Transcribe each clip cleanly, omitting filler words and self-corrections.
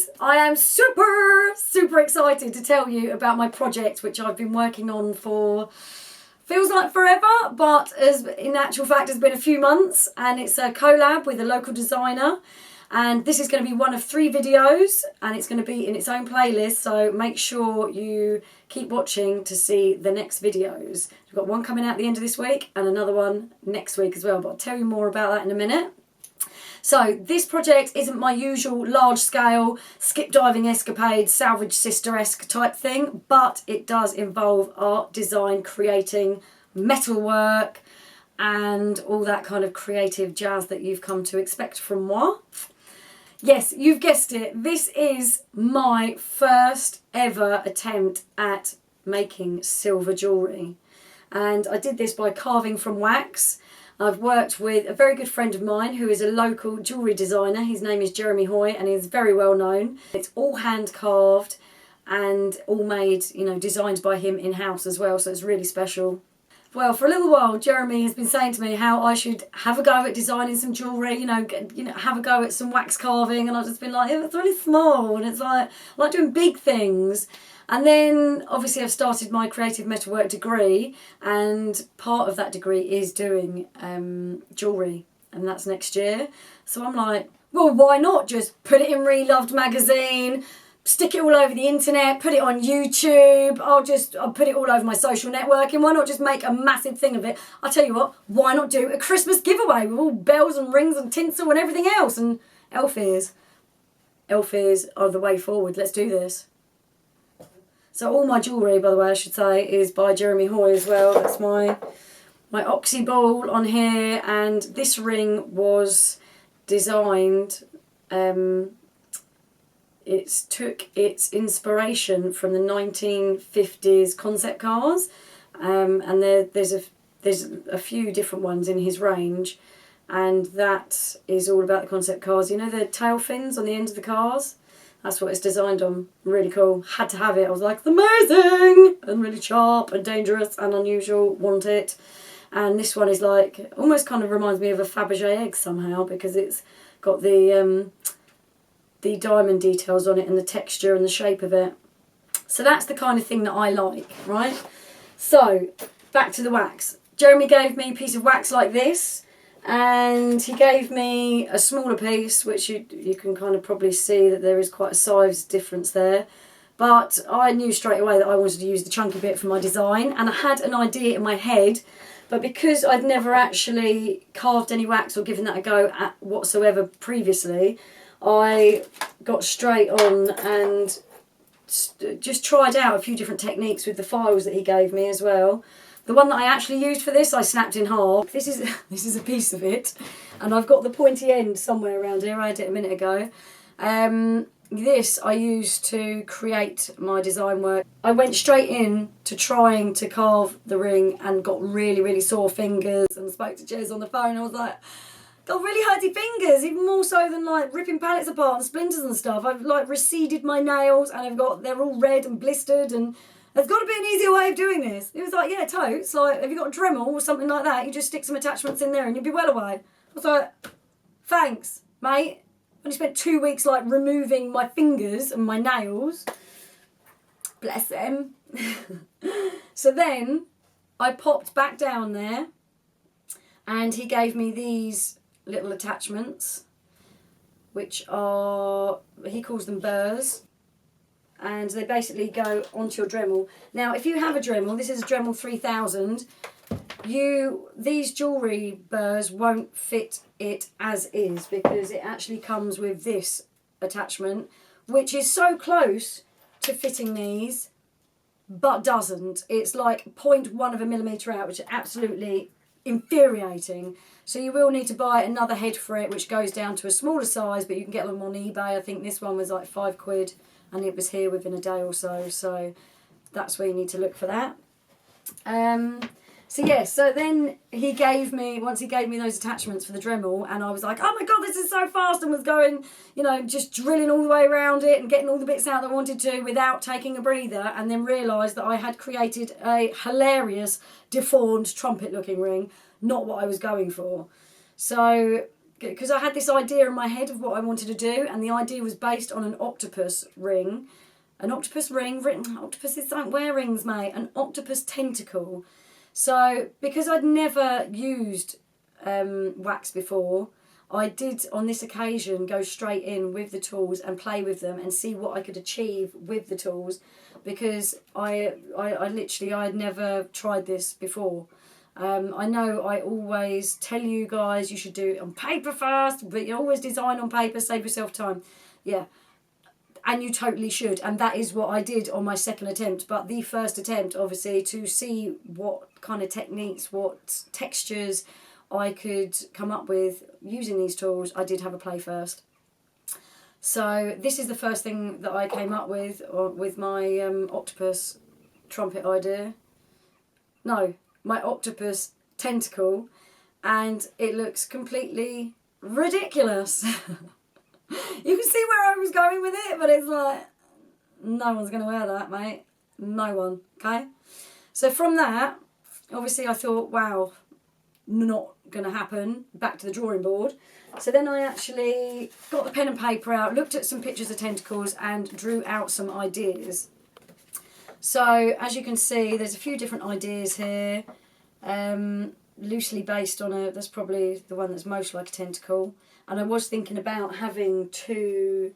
guys, I am super excited to tell you about my project, which I've been working on for, feels like forever, but as in actual fact has been a few months, and it's a collab with a local designer. And this is going to be one of 3 videos, and it's going to be in its own playlist, so make sure you keep watching to see the next videos. We've got one coming out at the end of this week and another one next week as well, but I'll tell you more about that in a minute. So this project isn't my usual large-scale skip diving escapade, Salvage sister-esque type thing, but it does involve art, design, creating metalwork, and all that kind of creative jazz that you've come to expect from moi. Yes, you've guessed it. This is my first ever attempt at making silver jewellery. And I did this by carving from wax. I've worked with a very good friend of mine who is a local jewellery designer. His name is Hoye, and he's very well known. It's all hand carved and all made, you know, designed by him in-house as well, so it's really special. Well, for a little while, Jeremy has been saying to me how I should have a go at designing some jewellery, have a go at some wax carving, and I've just been like, it's really small, and it's like, I like doing big things. And then, obviously, I've started my creative metalwork degree, and part of that degree is doing jewellery, and that's next year. So I'm like, well, why not just put it in Reloved magazine, stick it all over the internet, put it on YouTube, I'll put it all over my social networking. Why not just make a massive thing of it? I'll tell you what, why not do a Christmas giveaway with all bells and rings and tinsel and everything else, and elf ears. Elf ears are the way forward. Let's do this. So all my jewellery, by the way, I should say, is by Hoye as well. That's my oxy ball on here, and this ring was designed, it took its inspiration from the 1950s concept cars, and there's a few different ones in his range, and that is all about the concept cars. You know the tail fins on the end of the cars? That's what it's designed on. Really cool. Had to have it. I was like, it's amazing! And really sharp and dangerous and unusual. Want it. And this one is like, almost kind of reminds me of a Fabergé egg somehow, because it's got the diamond details on it and the texture and the shape of it. So that's the kind of thing that I like, right? So, back to the wax. Jeremy gave me a piece of wax like this, and he gave me a smaller piece, which you can kind of probably see that there is quite a size difference there. But I knew straight away that I wanted to use the chunky bit for my design, and I had an idea in my head, but because I'd never actually carved any wax or given that a go at whatsoever previously, I got straight on and just tried out a few different techniques with the files that he gave me as well. The one that I actually used for this, I snapped in half. This is a piece of it, and I've got the pointy end somewhere around here. I had it a minute ago. This I used to create my design work. I went straight in to trying to carve the ring and got really sore fingers, and spoke to Jez on the phone. I was like, got really hurty fingers, even more so than like ripping pallets apart and splinters and stuff. I've like receded my nails, and they're all red and blistered, and there's got to be an easier way of doing this. It was like, yeah, totes. Like, have you got a Dremel or something like that? You just stick some attachments in there and you'd be well away. I was like, thanks, mate. I only spent 2 weeks like removing my fingers and my nails. Bless them. So then I popped back down there, and he gave me these little attachments, which are, he calls them burrs. And they basically go onto your Dremel. Now, if you have a Dremel, this is a Dremel 3000, these jewellery burrs won't fit it as is, because it actually comes with this attachment, which is so close to fitting these, but doesn't. It's like 0.1 of a millimetre out, which is absolutely infuriating. So you will need to buy another head for it, which goes down to a smaller size, but you can get them on eBay. I think this one was like £5. And it was here within a day or so, so that's where you need to look for that. So then he gave me, once he gave me those attachments for the Dremel, and I was like, oh my god, this is so fast, and was going, just drilling all the way around it and getting all the bits out that I wanted to without taking a breather, and then realised that I had created a hilarious, deformed, trumpet-looking ring, not what I was going for. So because I had this idea in my head of what I wanted to do, and the idea was based on an octopus ring. An octopus ring, octopuses don't wear rings, mate. An octopus tentacle. So, because I'd never used wax before, I did on this occasion go straight in with the tools and play with them and see what I could achieve with the tools, because I literally, I had never tried this before. I know I always tell you guys you should do it on paper first, but you always design on paper, save yourself time. Yeah. And you totally should, and that is what I did on my second attempt. But the first attempt, obviously, to see what kind of techniques, what textures I could come up with using these tools, I did have a play first. So this is the first thing that I came up with my octopus trumpet idea. No, my octopus tentacle, and it looks completely ridiculous. You can see where I was going with it, but it's like, no one's going to wear that, mate. No one, okay? So from that, obviously I thought, wow, not going to happen. Back to the drawing board. So then I actually got the pen and paper out, looked at some pictures of tentacles and drew out some ideas. So as you can see, there's a few different ideas here, loosely based on that's probably the one that's most like a tentacle. And I was thinking about having two,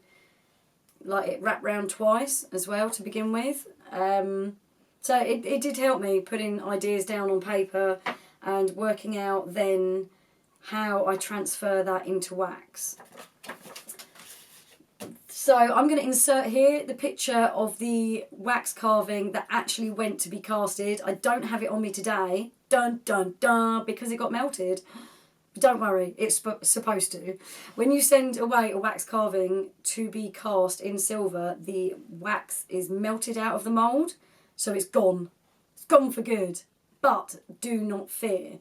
like it wrapped round twice as well to begin with. So it did help me putting ideas down on paper and working out then how I transfer that into wax. So I'm going to insert here the picture of the wax carving that actually went to be casted. I don't have it on me today, dun dun dun, because it got melted. But don't worry, it's supposed to. When you send away a wax carving to be cast in silver, the wax is melted out of the mould, so it's gone. It's gone for good. But do not fear.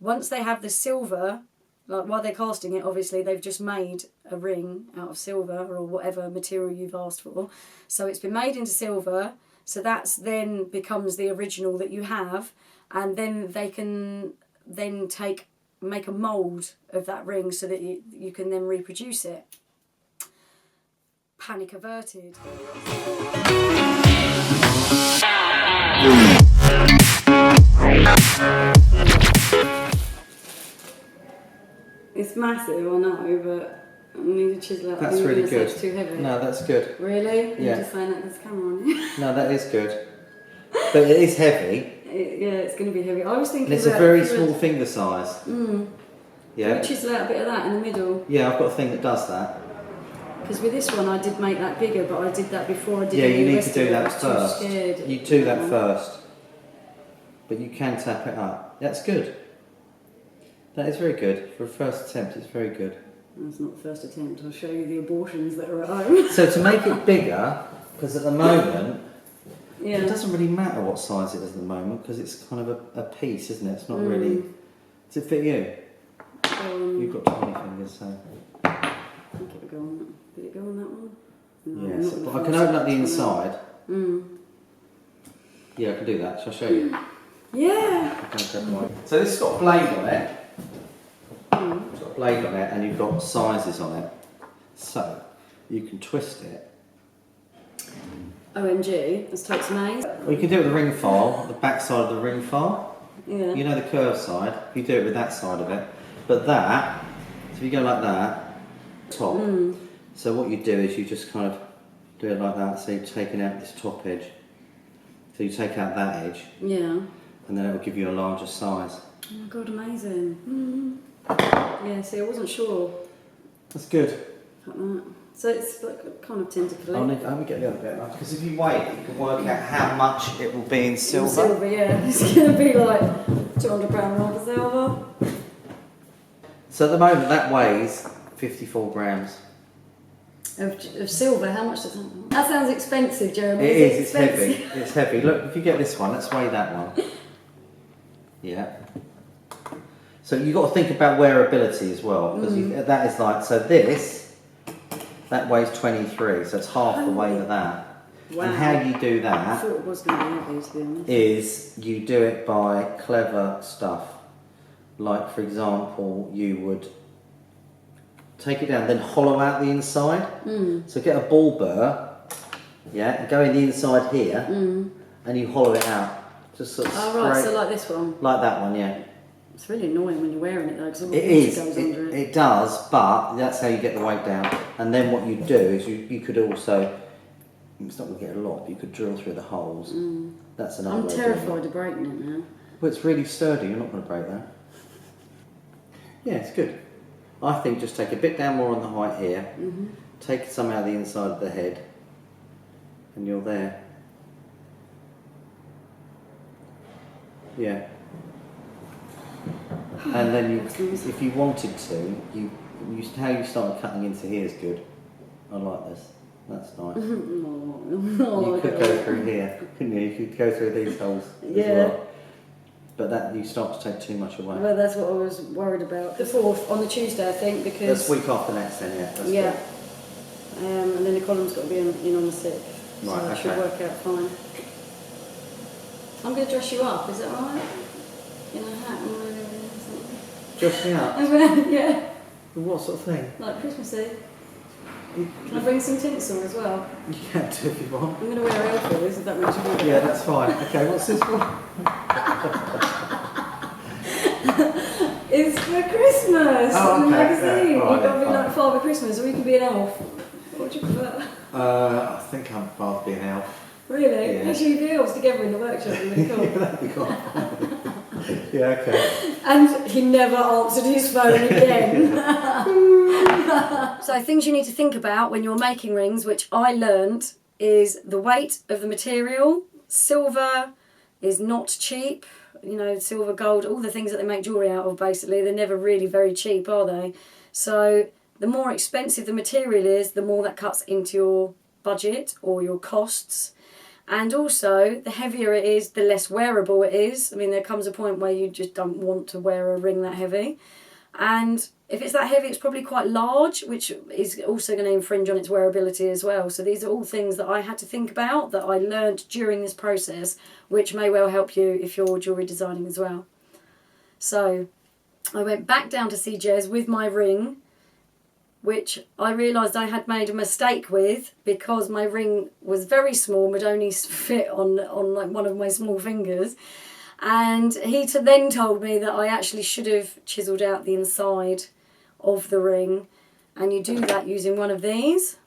Once they have the silver, like while they're casting it, obviously they've just made a ring out of silver or whatever material you've asked for. So it's been made into silver, so that's then becomes the original that you have, and then they can then make a mould of that ring so that you can then reproduce it. Panic averted. It's massive, I know, but I need to chisel out. That's really good. It's too heavy. No, that's good. Really? Yeah. You're just saying that there's a camera on you. No, that is good. But it is heavy. Yeah, it's going to be heavy. I was thinking. And it's a very small finger size. Yeah. Can you chisel out a bit of that in the middle? Yeah, I've got a thing that does that. Because with this one, I did make that bigger, but I did that before I did. Yeah, you the need rest to do of it. that I was first. Too scared. You do that first. But you can tap it up. That's good. That is very good. For a first attempt, it's very good. That's not the first attempt. I'll show you the abortions that are at home. So to make it bigger, because at the moment, yeah. it doesn't really matter what size it is at the moment, because it's kind of a piece, isn't it? It's not really... Does it fit you? You've got tiny fingers, so... I think it would go on that. Did it go on that one? No, yes, but I can open up the inside. Yeah, I can do that. Shall I show you? Yeah. So this has got a blade on it. It's got a blade on it, and you've got sizes on it. So you can twist it. OMG, that's totes amazing. Well, you can do it with the ring file, the back side of the ring file. Yeah. You know the curved side. You do it with that side of it. But that, so if you go like that, top. So what you do is you just kind of do it like that. So you're taking out this top edge. So you take out that edge. Yeah. And then it will give you a larger size. Oh my god, amazing. Yeah, see, I wasn't sure. That's good. Like that. So it's like kind of tentacly. Let me get the other bit, because if you weigh it, you can work out how much it will be in silver. In silver, yeah. It's going to be like £200 roll of silver. So at the moment that weighs 54 grams. Of silver, how much does that? That sounds expensive, Jeremy. It is, it's heavy. It's heavy. Look, if you get this one, let's weigh that one. Yeah. So you've got to think about wearability as well, because that is like, so this, that weighs 23, so it's half the weight of that. Wow. And how you do that, I thought it was going to be heavy, to be honest, is you do it by clever stuff. Like, for example, you would take it down, then hollow out the inside. So get a ball burr, yeah, and go in the inside here, and you hollow it out. Just sort of right, so like this one? Like that one, yeah. It's really annoying when you're wearing it though, because all the It water is, goes under it. it does, but that's how you get the weight down. And then what you do is you could also, it's not going to get a lot, but you could drill through the holes. That's another I'm way terrified of breaking it now. Well, it's really sturdy, you're not going to break that. Yeah, it's good. I think just take a bit down more on the height here, take some out of the inside of the head, and you're there. Yeah. And then if you wanted to, how you started cutting into here is good. I like this. That's nice. You could go through here, couldn't you? You could go through these holes as well. But that you start to take too much away. Well, that's what I was worried about. The 4th, on the Tuesday, I think, because... That's week after next then, yeah. That's yeah. Good. And then the column's got to be in on the 6th. So Right, it should work out fine. I'm going to dress you up, is that right? In a hat and everything or something? Dress me up? Yeah. What sort of thing? Like Christmassy. Can I bring some tinsel as well? You can do if you want. I'm going to wear elbows if that makes you feel Yeah, that's fine. Okay, what's this for? It's for Christmas! Oh, in the okay. magazine! Yeah, You've got to be fine. like Father Christmas, or you can be an elf. What would you prefer? I think I'm rather being an elf. Really? Yeah. Actually, the elves together in the workshop would be really cool. Yeah, that'd be cool. Yeah, okay. And he never answered his phone again. So things you need to think about when you're making rings, which I learnt, is the weight of the material. Silver is not cheap. You know, silver, gold, all the things that they make jewellery out of, basically, they're never really very cheap, are they? So the more expensive the material is, the more that cuts into your budget or your costs. And also, the heavier it is, the less wearable it is. I mean, there comes a point where you just don't want to wear a ring that heavy. And if it's that heavy, it's probably quite large, which is also going to infringe on its wearability as well. So these are all things that I had to think about, that I learned during this process, which may well help you if you're jewellery designing as well. So I went back down to see Jez with my ring, which I realised I had made a mistake with, because my ring was very small, would only fit on like one of my small fingers. And he then told me that I actually should have chiselled out the inside of the ring. And you do that using one of these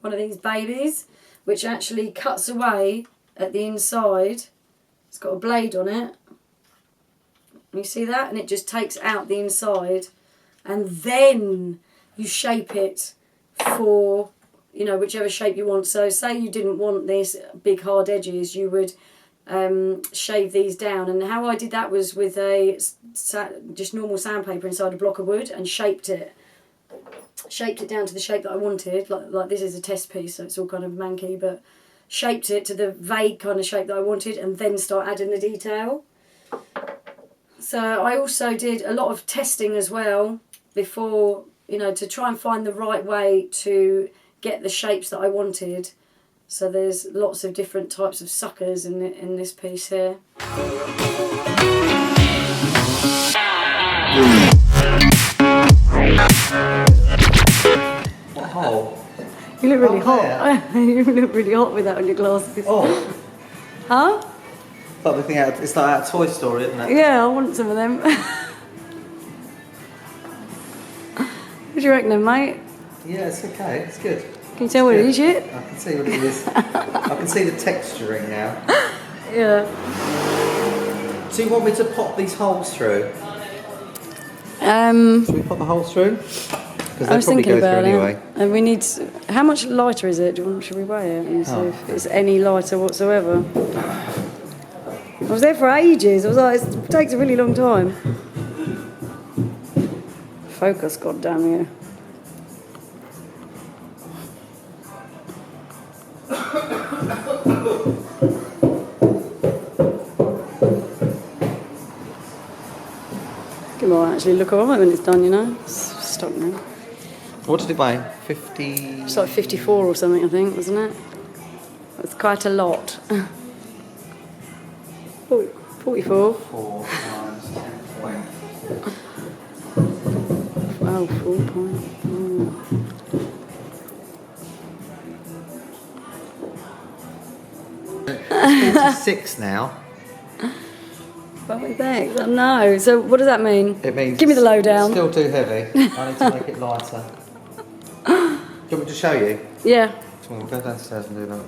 babies, which actually cuts away at the inside. It's got a blade on it. You see that? And it just takes out the inside. And then you shape it for, you know, whichever shape you want. So say you didn't want these big hard edges, you would shave these down. And how I did that was with just normal sandpaper inside a block of wood, and shaped it down to the shape that I wanted. Like this is a test piece, so it's all kind of manky, but shaped it to the vague kind of shape that I wanted, and then start adding the detail. So I also did a lot of testing as well before, you know, to try and find the right way to get the shapes that I wanted. So there's lots of different types of suckers in this piece here. What hole? You look really hot. There. You look really hot with that on your glasses. Oh. Huh? Like looking at, it's like out of Toy Story, isn't it? Yeah, I want some of them. What do you reckon then, mate? Yeah, it's okay. It's good. Can you tell what it is yet? I can see what it is. I can see the texturing now. Yeah. Do you want me to pop these holes through? Should Should we pop the holes through? Because I was they'll probably thinking go about through it. anyway. And we need to, how much lighter is it? Should we weigh it and see if it's any lighter whatsoever? I was there for ages. I was like, it takes a really long time. Focus, goddamn you. It might actually look alright when it's done, you know. It's stuck now. What did it weigh? 50? It's like 54 or something, I think, wasn't it? It's quite a lot. 44. 4 times 10.8. Oh, 4.4. 46 now. Probably thanks. I know. So what does that mean? It means give me the lowdown. Still too heavy. I need to make it lighter. Do you want me to show you? Yeah. Come on, go downstairs and do that.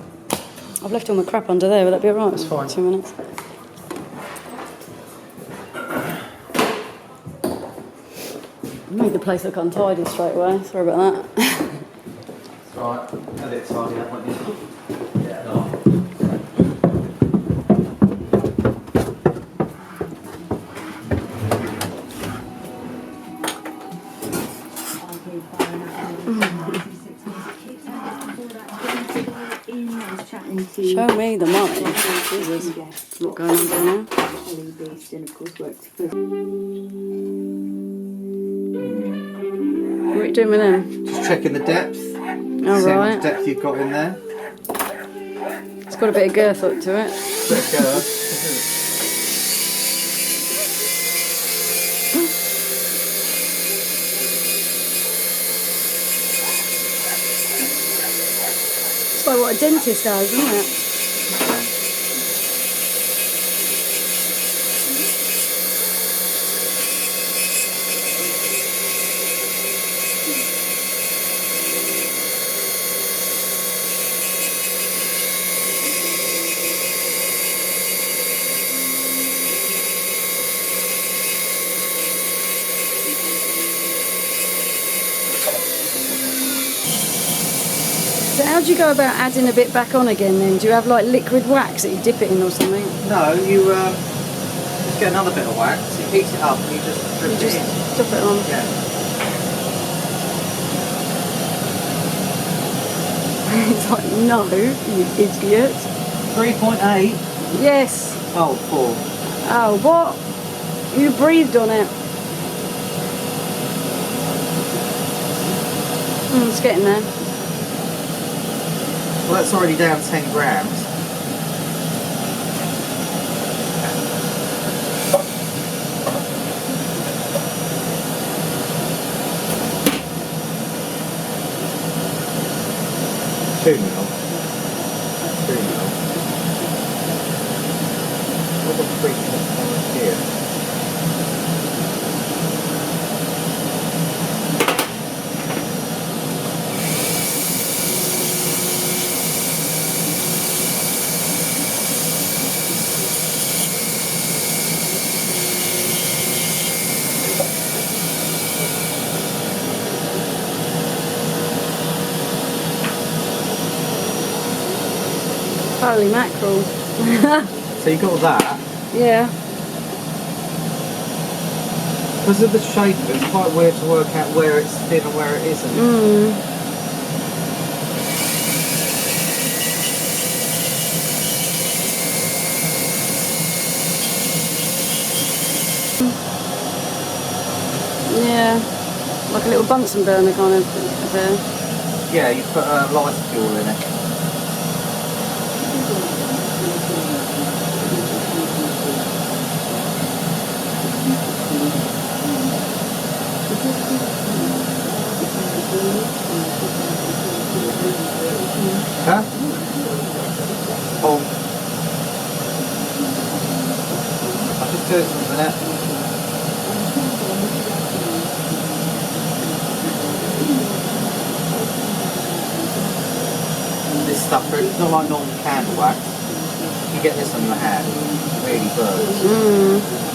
I've left all my crap under there. Will that be alright? That's fine. 2 minutes. Made the place look untidy straight away. Sorry about that. It's alright. A bit tidy up, won't you? Yeah, no. Show me the money. Jesus. What's going on there now? What are you doing with them? Just checking the depth. All See how right. much depth you've got in there. It's got a bit of girth up to it. Bit of girth. It's like what a dentist has, isn't it? So how do you go about adding a bit back on again then? Do you have like liquid wax that you dip it in or something? No, you just get another bit of wax, you heat it up and you just drip You it just in. drop it on. Yeah. It's like, no, you idiot. 3.8. Yes. Oh, 4. Oh, what? You breathed on it. It's getting there. Well, that's already down 10 grams. $2 mil. $3 mil. What was 3.1 here? Holy mackerel. So you got that. Yeah. Because of the shape of it, it's quite weird to work out where it's thin and where it isn't. Yeah. Like a little Bunsen burner kind of affair. Yeah, you put lighter fuel in it. Huh? Oh. I'll just do it in a minute. This stuff, it's not like normal candle wax. You get this on your hand, it really burns.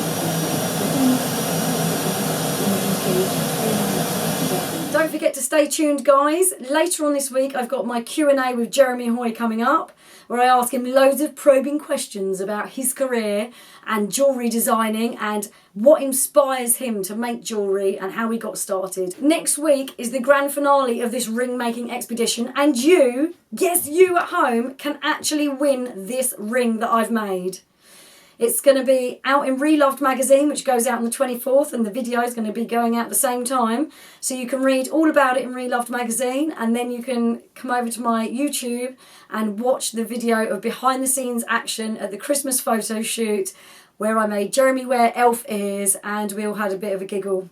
Don't forget to stay tuned, guys. Later on this week, I've got my Q&A with Jeremy Hoye coming up, where I ask him loads of probing questions about his career and jewellery designing and what inspires him to make jewellery and how he got started. Next week is the grand finale of this ring making expedition, and you, yes, you at home, can actually win this ring that I've made. It's going to be out in Reloved magazine, which goes out on the 24th, and the video is going to be going out at the same time. So you can read all about it in Reloved magazine, and then you can come over to my YouTube and watch the video of behind the scenes action at the Christmas photo shoot, where I made Jeremy wear elf ears and we all had a bit of a giggle.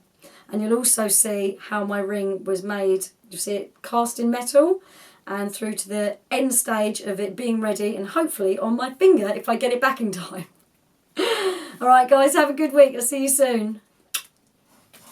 and you'll also see how my ring was made. You'll see it cast in metal and through to the end stage of it being ready and hopefully on my finger if I get it back in time. Alright guys, have a good week. I'll see you soon.